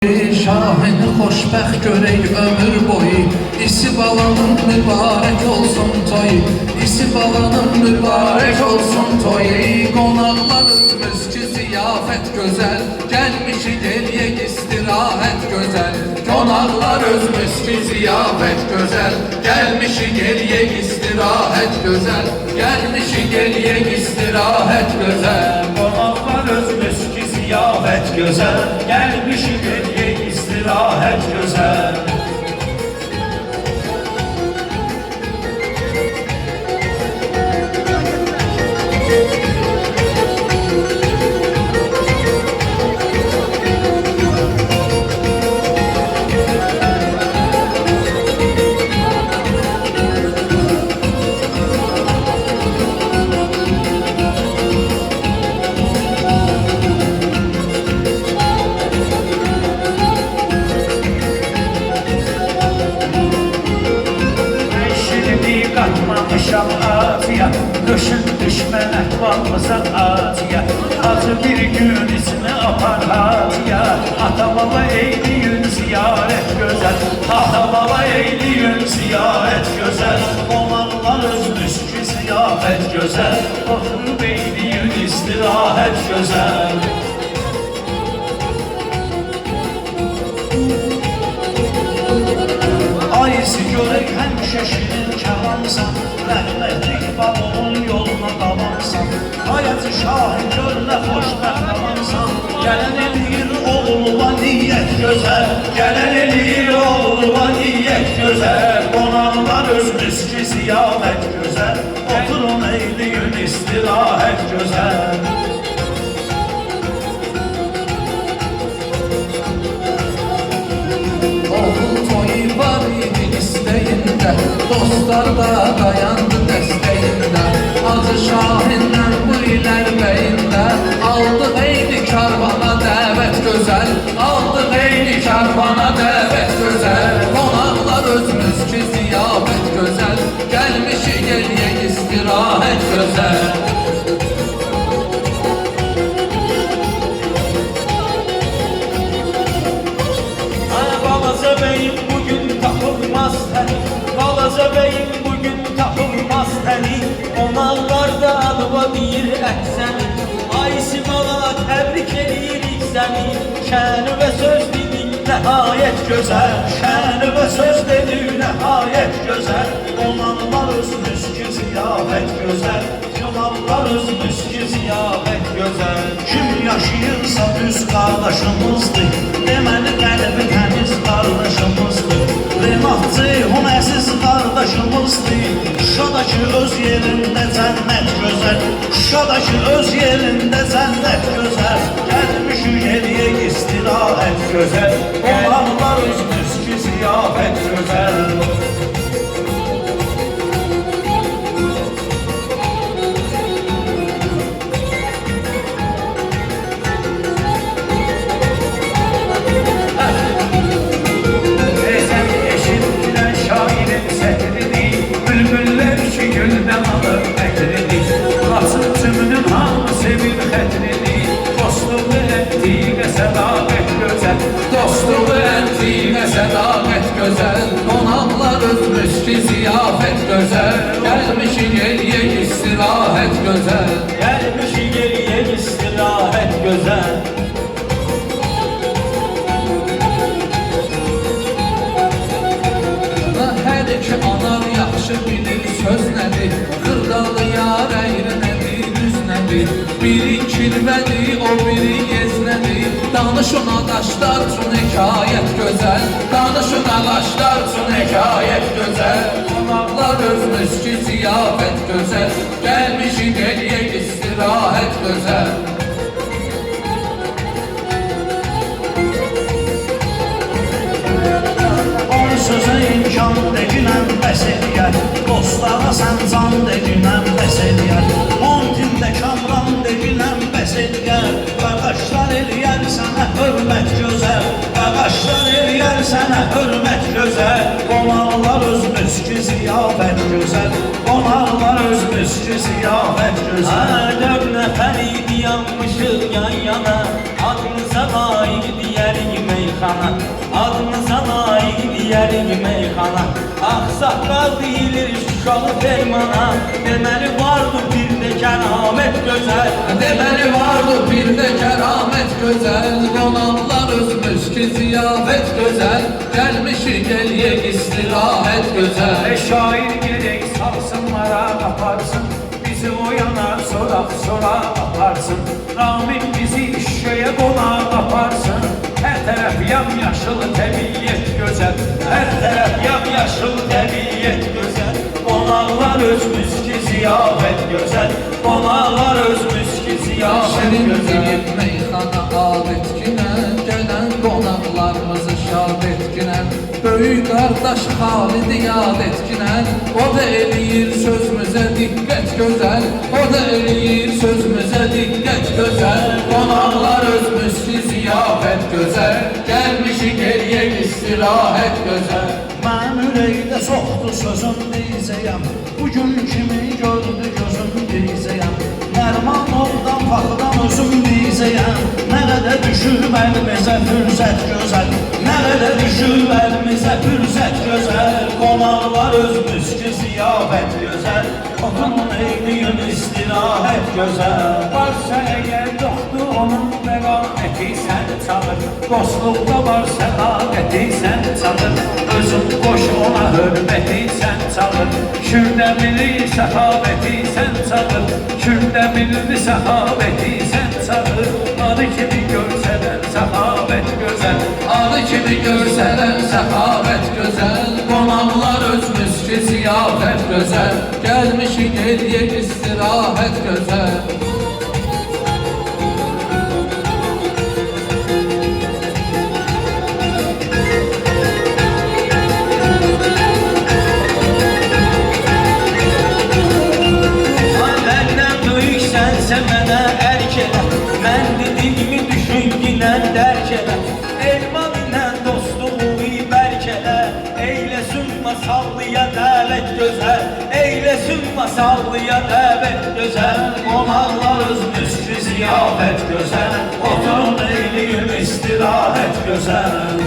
Şahini xoşbəxt görək ömür boyu. İsi balanın mübarək olsun toy. İsi balanın mübarək olsun toy. Qonaqlarımız ki ziyafət gözəl. Gəlmişik eləyək istirahət gözəl. Qonaqlarımız ki ziyafət gözəl. Gəlmişik eləyək istirahət gözəl. Gəlmişik eləyək istirahət gözəl. Qonaqlarımız ki ziyafət gözəl. Gəlmişik eləyək istirahət gözəl. Qatmamışam acıya, qışın düşmən əhvalımıza acıya. Acı bir gün içini apar hacıya. Ata baba eyleyin ziyarət gözəl. Ata baba eyleyin ziyarət gözəl. Qonaqlar özümüz ki ziyafət gözəl. Oturub eyleyin istirahət gözəl. Ayısı görək həmişə şirin kəlamsan. Rəhmətlik babamın yoluna davamsan. Ayəti şahin gör nə xoşbəxt adamsan. Gələn eləyir oğluma niyyət gözəl. Gələn eləyir oğluma niyyət gözəl. Qonaqlar özümüz ki ziyafət gözəl. Oturun eyleyin istirahət gözəl. Oğul toyu var idi istəyində, dostlar da dayandı dəstəyində. Hacı Şahindən bu ilər bəyində, aldıq eyni karvana dəvət gözəl. Aldıq eyni karvana dəvət gözəl. Qonaqlar özümüz ki ziyafət gözəl. Gəlmişik eləyək istirahət gözəl. Balaca beyim bugün tapılmaz təni. Balaca beyim bugün tapılmaz təni. Qonaqlarda adıva deyir əhsəni. Aysi bala təbrik eləyirik səni. Şəni və söz dedik nəhayət gözəl. Şəni və söz dedik nəhayət gözəl. Qonaqlar özümüz ki ziyafət gözəl. Qonaqlar özümüz ki ziyafət gözəl. Kim yaşayırsa düz qardaşımızdır. Deməli qəlbi təmiz qardaşımızdır. Rematçı, hunəsiz qardaşımızdır. Şuşadakı öz yerində cənnət gözəl. Şuşadakı öz yerində cənnət gözəl. Gəlmişik eləyək istirahət gözəl. Qonaqlar özümüz ki ziyafət gözəl. Dostluğu əntiqə sədaqət gözəl. Qonaqlar özümüz ki ziyafət gözəl. Gəlmişik eləyək istirahət gözəl. Gəlmişik eləyək istirahət gözəl. Hər iki anar yaxşı bilir söz nədir. Xırdalı yar əyri nədir, düz nədir. Biri kirvədir, o biri yeznədir. Danışın ağaçlar üçün hekayət gözəl. Danışın ağaçlar üçün hekayət gözəl. Qonaqlar özümüz ki ziyafət gözəl. Gəlmişik eləyək istirahət gözəl. On sözə imkan deginən bəs eləyər. Dostlara sən can deginən bəs eləyər. On tində kamran deginən bəs eləyər. Qaqaşlar eləyər sənə hörmət gözəl. Qaqaşlar eləyər sənə hörmət gözəl. Qonaqlar özümüz ki ziyafət gözəl. Qonaqlar özümüz ki ziyafət gözəl. Dörd nəfər idi yanmışıq yan yana. Adınıza Adınıza layık diyerik meyxana, adınıza layık diyerik meyxana. Ağsaqqal deyilir Şuşalı fermana, deməli vardı bir də kəramət gözəl. Deməli vardı bir də kəramət gözəl, qonaqlar özümüz ki ziyafət gözəl, gəlmişik eləyək istirahət gözəl. Şair gerek salsınlara aparsın, bizi o yana sorak aparsın. Ramin bizi şöyə qonaq aparsın, hər tərəf yamyaşıl təbiyyət gözəl, Hər tərəf yamyaşıl təbiyyət gözəl. Qonaqlar özümüz ki ziyafət gözəl, qonaqlar özümüz ki ziyafət Şirin gözəl. deyib meyxana adetkinə, gələn qonaqlarımızı şad etkinə, böyük qardaş Xalid yad etkinə, o da eləyir sözümüzə diqqət gözəl, o da eləyir sözümüzə diqqət gözəl. Qonaqlar özümüz ki ziyafət gözəl, gəlmişik eləyək istirahət gözəl. Mən ürəkdə çoxdur sözüm deyəcəyəm, bugün kimi gördü gözüm deyəcəyəm. Nərmanovdan paxıdan özüm deyəcəyəm, nə qədər düşüb əlimizə fürsət gözəl, nə qədər düşüb əlimizə fürsət gözəl. Qonaqlar özümüz ki ziyafət gözəl, oturun eyniyin istirahət gözəl. varsa əgər yoxdur onun məqaməti sən çağır, dostluqda var sədaqəti sən çağır, özün qoş ona hörməti sən çağır, Kürdəmili səxavəti sən çağır, Kürdəmili səxavəti sən çağır, adı kimi görsələr səxavət gözəl, Adı kimi görsələr səxavət gözəl, qonaqlar özümüz ki ziyafət gözəl, gəlmişik eləyək istirahət gözəl. Məndən böyüksənsə mənə ərk elə, mən dediyimi düşün ginən dərk elə. Elman ilə dostluğu bərk elə, eyləsin masallıya dəvət gözəl, eyləsin masallıya dəvət gözəl. Qonaqlar özümüz ki ziyafət gözəl, oturun eyliyin istirahət gözəl.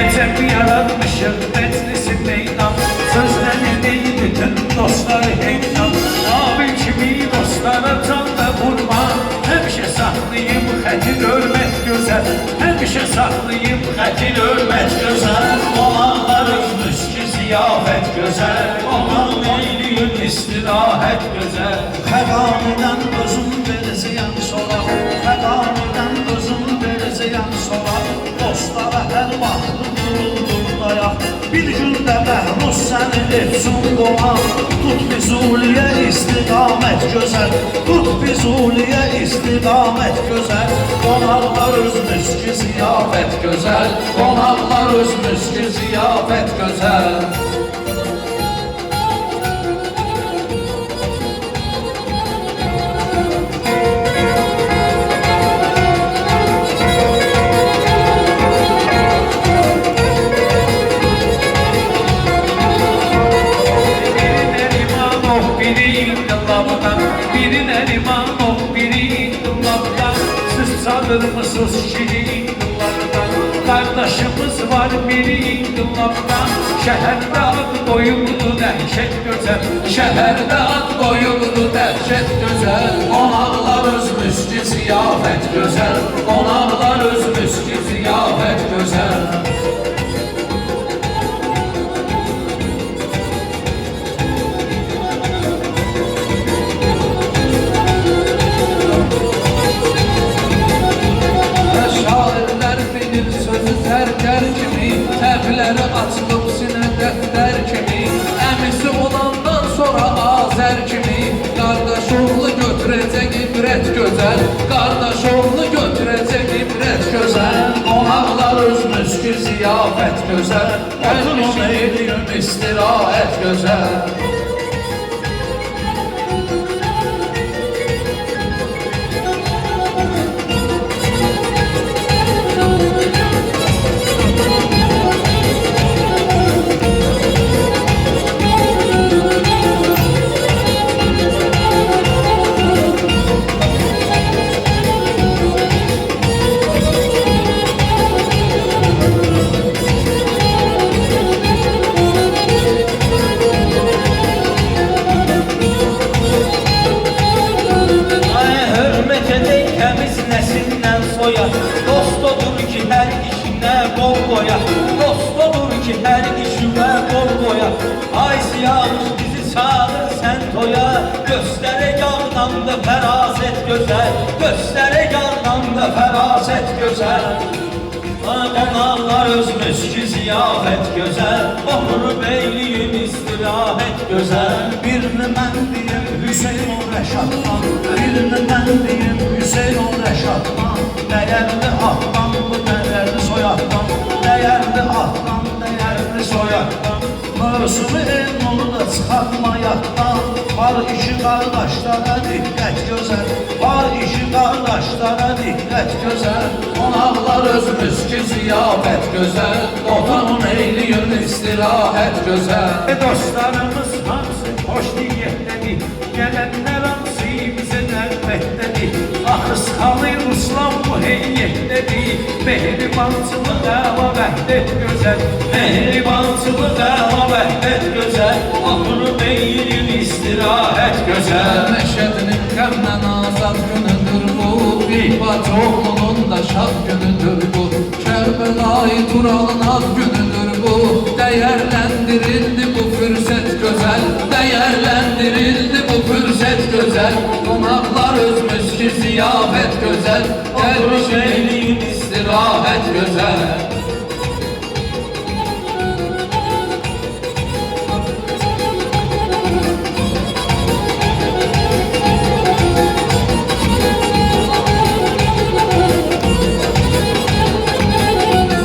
Əcəb yaratmışıq məclisi meydan, sözləri deyil bütün dostları heydan, Nabil kimi dostlara can da vurma, həmişə saxlayıb xətin örmət gözəl, həmişə saxlayıb xətin örmət gözəl. Qonaqlar özümüz ki ziyafət gözəl, oturun eyliyin istirahət gözəl. Xəqanidən özüm verəcəyəm sola, xəqanidən özüm verəcəyəm sola. Dostlara hər vaxt duruldur dayaq, bir gün də Bəhruz səni etsin qonaq. Tut Füzuliyə istiqamət gözəl, tut Füzuliyə istiqamət gözəl. Qonaqlar özümüz ki ziyafət Gözəl, qonaqlar özümüz ki ziyafət gözəl. Biri Nərimanov, biri İnqilabdan, siz çadır mısınız şirin İnqilabdan? Qardaşımız var biri İnqilabdan, şəhərdə ad qoyubdu dəhşət gözəl, Şəhərdə ad qoyubdu dəhşət gözəl, qonaqlar özümüz ki ziyafət gözəl, qonaqlar özümüz ki ziyafət gözəl. Şairlər bilir sözü zərgər kimi, təbləri açılıb sinə dəftər kimi, əmisi olandan sonra Azər kimi, qardaş oğlu götürəcək ibrət gözəl, qardaş oğlu götürəcək ibrət gözəl. Qonaqlar özümüz ki ziyafət gözəl, gəlmişik eləyim istirahət gözəl. Ay siyahmış bizi çağırır sen toya. Gösterek ağdan da feraset güzel. Gösterek ağdan da feraset güzel. Qonaqlar özmüş ki ziyafət gözəl. Oxur beyliyim istirahat gözəl. Birini mən deyim Hüseyin ol Rəşaddan, birini mən deyim Hüseyin ol Rəşaddan. Dəyərli atdan bu dəyərli soyaddan, dəyərli atdan, dəyərli soyaddan. Mövsümü elmolu da çıxartma yaddan. Var işi qardaşlara diqqət gözəl, var işi qardaşlara diqqət gözəl. Qonaqlar özümüz ki ziyafət gözəl. Oturun eyleyin istirahat güzel. Dostlarımız hamısı hoş niyyetlidir. Gelenler hamısı bize nəlbətlidir. Axı Xalil Ruslan bu heyətlidir. Mehribancılı dəva vəhdət gözəl. Mehribancılı dəva vəhdət gözəl. Axır beyliyim istirahat gözəl. Məşədinin qəmdən azad günüdür bu. İhbac oğlunun da şad günüdür bu. Kərbəlayı Turalın ad günüdür bu. Değerlendirildi bu fürsət gözəl. Değerlendirildi bu fürsət gözəl. Qonaqlar özümüz ki ziyafət gözəl. Gəlmiş eyliyim istirahat gözəl.